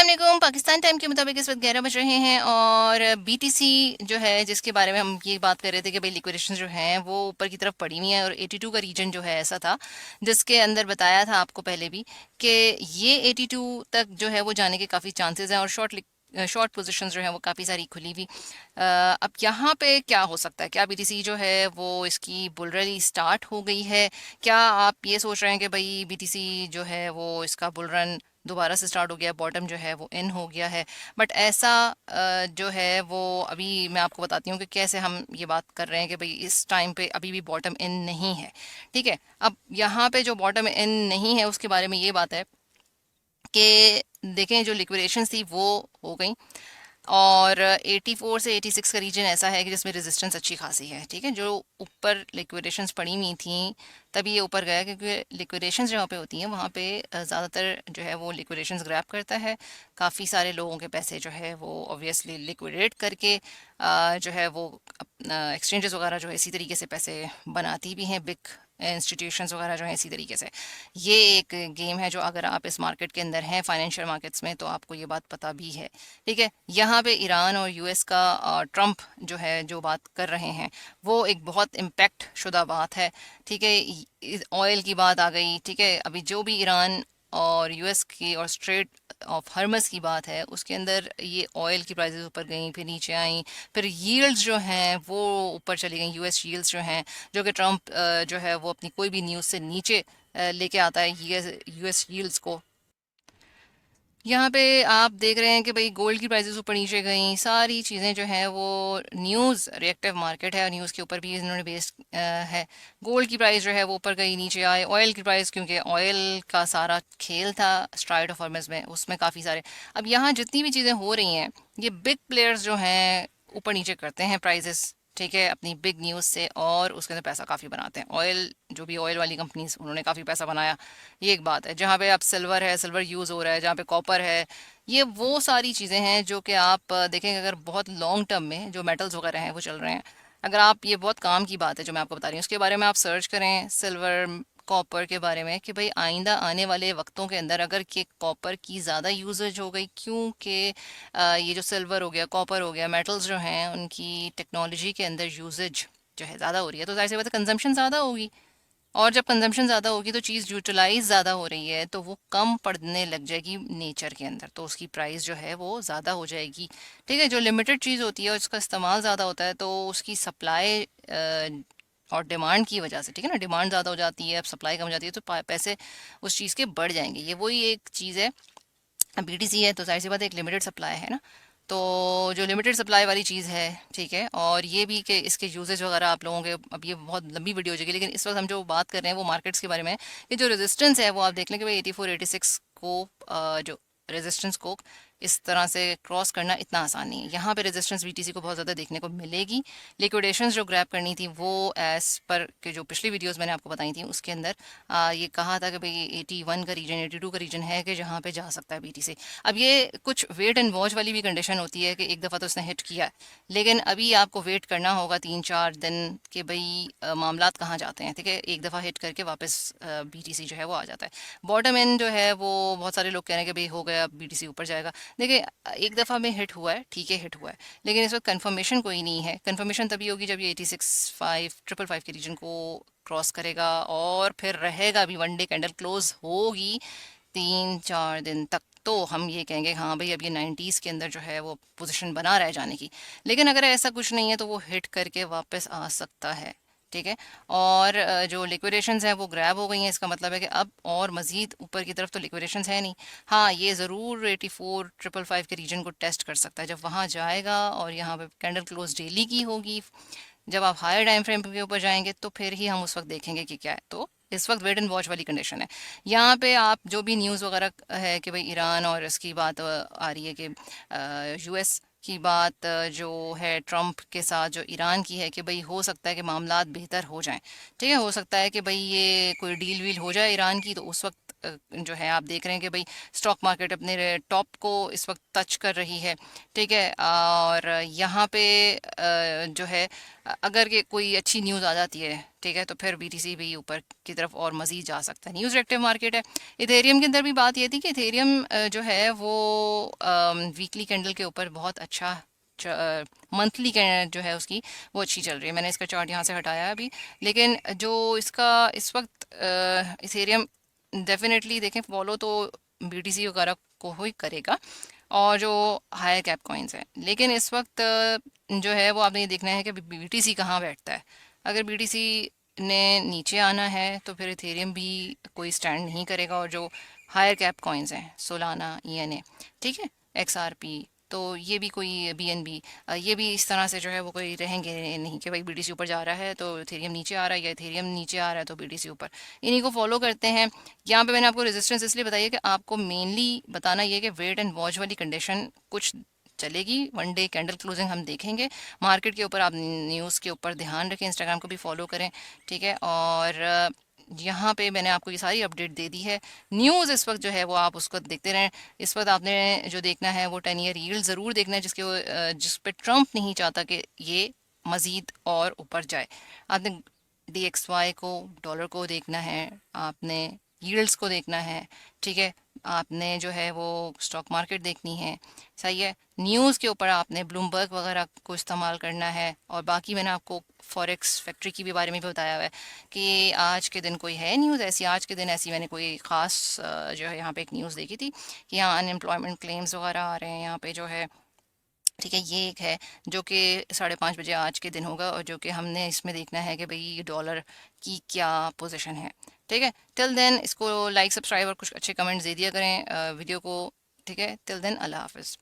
अस्सलाम पाकिस्तान टाइम के मुताबिक इस वक्त 11 बज रहे हैं और बीटीसी जो है जिसके बारे में हम ये बात कर रहे थे कि भाई लिक्विडेशन जो हैं वो ऊपर की तरफ पड़ी हुई हैं और 82 का रीजन जो है ऐसा था जिसके अंदर बताया था आपको पहले भी कि ये 82 तक जो है वो जाने के काफ़ी चांसेस हैं और शॉर्ट पोजीशंस जो है वो काफ़ी सारी खुली हुई। अब यहाँ पे क्या हो सकता है, क्या बीटीसी जो है वो इसकी बुल रैली स्टार्ट हो गई है? क्या आप ये सोच रहे हैं कि भाई बीटीसी जो है वो इसका बुल रन दोबारा से स्टार्ट हो गया, बॉटम जो है वो इन हो गया है? बट ऐसा जो है वो अभी मैं आपको बताती हूँ कि कैसे हम ये बात कर रहे हैं कि भाई इस टाइम पे अभी भी बॉटम इन नहीं है। ठीक है, अब यहाँ पे जो बॉटम इन नहीं है उसके बारे में ये बात है कि देखें जो लिक्विडेशन थी वो हो गई और 84 से 86 का रीजन ऐसा है कि जिसमें रेजिस्टेंस अच्छी खासी है। ठीक है, जो ऊपर लिक्विडेशंस पड़ी हुई थी तभी ये ऊपर गया, क्योंकि लिक्विडेशंस जहाँ पे होती हैं वहाँ पे ज़्यादातर जो है वो लिक्विडेशंस ग्रैब करता है। काफ़ी सारे लोगों के पैसे जो है वो ऑब्वियसली लिक्विडेट करके जो है वो एक्सचेंजेस वगैरह जो है इसी तरीके से पैसे बनाती भी हैं, बिग इंस्टीट्यूशंस वगैरह जो है इसी तरीके से। ये एक गेम है जो अगर आप इस मार्केट के अंदर हैं फाइनेंशियल मार्केट्स में तो आपको ये बात पता भी है। ठीक है, यहाँ पे ईरान और यूएस का ट्रम्प जो है जो बात कर रहे हैं वो एक बहुत इम्पैक्ट शुदा बात है। ठीक है, ऑयल की बात आ गई। ठीक है, अभी जो भी ईरान और यूएस की और स्ट्रेट ऑफ हर्मस की बात है उसके अंदर ये ऑयल की प्राइसेस ऊपर गई फिर नीचे आई, फिर यील्ड्स जो हैं वो ऊपर चली गई। यूएस यील्ड्स जो हैं, जो कि ट्रम्प जो है वो अपनी कोई भी न्यूज़ से नीचे लेके आता है यूएस यील्ड्स को। यहाँ पे आप देख रहे हैं कि भाई गोल्ड की प्राइसेस ऊपर नीचे गई, सारी चीज़ें जो हैं वो न्यूज़ रिएक्टिव मार्केट है और न्यूज़ के ऊपर भी इन्होंने बेस है। गोल्ड की प्राइस जो है वो ऊपर गई नीचे आए, ऑयल की प्राइस क्योंकि ऑयल का सारा खेल था स्ट्राइट ऑफ हॉर्मज़ में, उसमें काफ़ी सारे। अब यहाँ जितनी भी चीज़ें हो रही हैं ये बिग प्लेयर्स जो हैं ऊपर नीचे करते हैं प्राइजेस। ठीक है, अपनी बिग न्यूज़ से और उसके अंदर पैसा काफ़ी बनाते हैं। ऑयल जो भी ऑयल वाली कंपनीज उन्होंने काफ़ी पैसा बनाया, ये एक बात है। जहाँ पे आप सिल्वर है, सिल्वर यूज़ हो रहा है, जहाँ पे कॉपर है, ये वो सारी चीज़ें हैं जो कि आप देखेंगे अगर बहुत लॉन्ग टर्म में जो मेटल्स वगैरह हैं वो चल रहे हैं। अगर आप, ये बहुत काम की बात है जो मैं आपको बता रही हूँ, उसके बारे में आप सर्च करें सिल्वर कॉपर के बारे में कि भाई आइंदा आने वाले वक्तों के अंदर अगर कि कॉपर की ज़्यादा यूजेज हो गई, क्योंकि ये जो सिल्वर हो गया, कॉपर हो गया, मेटल्स जो हैं उनकी टेक्नोलॉजी के अंदर यूजेज जो है ज़्यादा हो रही है तो जाहिर सी बात है कंजम्पशन ज़्यादा होगी। और जब कंजम्पशन ज़्यादा होगी तो चीज़ यूटिलाइज ज़्यादा हो रही है तो वो कम पड़ने लग जाएगी नेचर के अंदर, तो उसकी प्राइस जो है वो ज़्यादा हो जाएगी। ठीक है, जो लिमिटेड चीज़ होती है और उसका इस्तेमाल ज़्यादा होता है तो उसकी सप्लाई और डिमांड की वजह से, ठीक है ना, डिमांड ज़्यादा हो जाती है, अब सप्लाई कम हो जाती है तो पैसे उस चीज़ के बढ़ जाएंगे। ये वही एक चीज़ है। बीटीसी है तो जाहिर सी बात है एक लिमिटेड सप्लाई है ना, तो जो लिमिटेड सप्लाई वाली चीज़ है। ठीक है, और ये भी कि इसके यूजेज वगैरह आप लोगों के, अब ये बहुत लंबी वीडियो हो जाएगी लेकिन इस वक्त हम जो बात कर रहे हैं वो मार्केट्स के बारे में है। ये जो रेजिस्टेंस है वो आप देख लें कि भाई 84 86 को जो रेजिस्टेंस को इस तरह से क्रॉस करना इतना आसान नहीं है। यहाँ पे रेजिस्टेंस बीटीसी को बहुत ज़्यादा देखने को मिलेगी। लिक्विडेशंस जो ग्रैब करनी थी वो एज पर के जो पिछली वीडियोस मैंने आपको बताई थी उसके अंदर ये कहा था कि भाई 81 का रीजन, 82 का रीजन है कि जहाँ पे जा सकता है बीटीसी। अब ये कुछ वेट एंड वॉच वाली भी कंडीशन होती है कि एक दफ़ा तो उसने हिट किया है लेकिन अभी आपको वेट करना होगा 3-4 दिन कि भाई मामलात कहाँ जाते हैं। ठीक है, एक दफ़ा हिट करके वापस बीटीसी जो है वो आ जाता है। बॉटम एंड जो है वो बहुत सारे लोग कह रहे हैं कि भाई हो गया बीटीसी ऊपर जाएगा। देखिए, एक दफ़ा में हिट हुआ है, ठीक है हिट हुआ है, लेकिन इस वक्त कंफर्मेशन कोई नहीं है। कंफर्मेशन तभी होगी जब ये 86 5 5 के रीजन को क्रॉस करेगा और फिर रहेगा भी, वन डे कैंडल क्लोज होगी 3-4 दिन तक तो हम ये कहेंगे हाँ भाई अब ये 90s के अंदर जो है वो पोजीशन बना रह जाने की। लेकिन अगर ऐसा कुछ नहीं है तो वो हिट करके वापस आ सकता है। ठीक है, और जो लिक्विडेशंस हैं वो ग्रैब हो गई हैं, इसका मतलब है कि अब और मज़ीद ऊपर की तरफ तो लिक्विडेशंस है नहीं। हाँ, ये ज़रूर 84 5 5 के रीजन को टेस्ट कर सकता है जब वहाँ जाएगा और यहाँ पे कैंडल क्लोज डेली की होगी। जब आप हायर टाइम फ्रेम के ऊपर जाएंगे तो फिर ही हम उस वक्त देखेंगे कि क्या है। तो इस वक्त वेट एंड वॉच वाली कंडीशन है। यहाँ पे आप जो भी न्यूज़ वगैरह है कि भाई ईरान और इसकी बात आ रही है कि यूएस की बात जो है ट्रम्प के साथ जो ईरान की है कि भाई हो सकता है कि मामलात बेहतर हो जाएं। ठीक है, हो सकता है कि भाई ये कोई डील वील हो जाए ईरान की तो उस वक्त जो है आप देख रहे हैं कि भाई स्टॉक मार्केट अपने टॉप को इस वक्त टच कर रही है, ठीक है। और यहाँ पे जो है अगर ये कोई अच्छी न्यूज़ आ जाती है, ठीक है, तो फिर बीटीसी भी ऊपर की तरफ और मज़ीद जा सकता है। न्यूज़ एक्टिव मार्केट है। इथेरियम के अंदर भी बात ये थी कि इथेरियम जो है वो वीकली कैंडल के ऊपर बहुत अच्छा, मंथली जो है उसकी वो अच्छी चल रही है। मैंने इसका चार्ट यहाँ से हटाया है अभी, लेकिन जो इसका इस वक्त इथेरियम डेफिनेटली देखें फॉलो तो बीटीसी वगैरह को ही करेगा, और जो हायर कैप कॉइन्स हैं। लेकिन इस वक्त जो है वो आपने ये देखना है कि बीटीसी कहाँ बैठता है। अगर बीटीसी ने नीचे आना है तो फिर इथेरियम भी कोई स्टैंड नहीं करेगा, और जो हायर कैप कॉइन्स हैं सोलाना, ईएनए, ठीक है, एक्सआरपी, तो ये भी कोई बीएनबी, ये भी इस तरह से जो है वो कोई रहेंगे नहीं कि भाई बीटीसी ऊपर जा रहा है तो इथेरियम नीचे आ रहा है, या इथेरियम नीचे आ रहा है तो बीटीसी ऊपर। इन्हीं को फॉलो करते हैं। यहाँ पे मैंने आपको रेजिस्टेंस इसलिए बताई है कि आपको मेनली बताना ये है कि वेट एंड वॉच वाली कंडीशन कुछ चलेगी। वन डे कैंडल क्लोजिंग हम देखेंगे। मार्केट के ऊपर आप न्यूज़ के ऊपर ध्यान रखें, इंस्टाग्राम को भी फॉलो करें, ठीक है। और यहाँ पे मैंने आपको ये सारी अपडेट दे दी है। न्यूज़ इस वक्त जो है वो आप उसको देखते रहें। इस वक्त आपने जो देखना है वो 10 ईयर यील्ड ज़रूर देखना है, जिस पे ट्रम्प नहीं चाहता कि ये मज़ीद और ऊपर जाए। आपने DXY को, डॉलर को देखना है, आपने यील्ड्स को देखना है, ठीक है। आपने जो है वो स्टॉक मार्केट देखनी है, सही है। न्यूज़ के ऊपर आपने ब्लूमबर्ग वगैरह को इस्तेमाल करना है। और बाकी मैंने आपको फॉरेक्स फैक्ट्री की भी बारे में भी बताया हुआ है कि आज के दिन कोई है न्यूज़ ऐसी, आज के दिन ऐसी मैंने कोई ख़ास जो है यहाँ पे एक न्यूज़ देखी थी कि यहाँ अनएम्प्लॉयमेंट क्लेम्स वगैरह आ रहे हैं यहाँ पे जो है, ठीक है। ये एक है जो कि 5:30 बजे आज के दिन होगा, और जो कि हमने इसमें देखना है कि भाई डॉलर की क्या पोजीशन है, ठीक है। टिल देन इसको लाइक, सब्सक्राइब और कुछ अच्छे कमेंट्स दे दिया करें वीडियो को, ठीक है। टिल देन अल्लाह हाफिज़।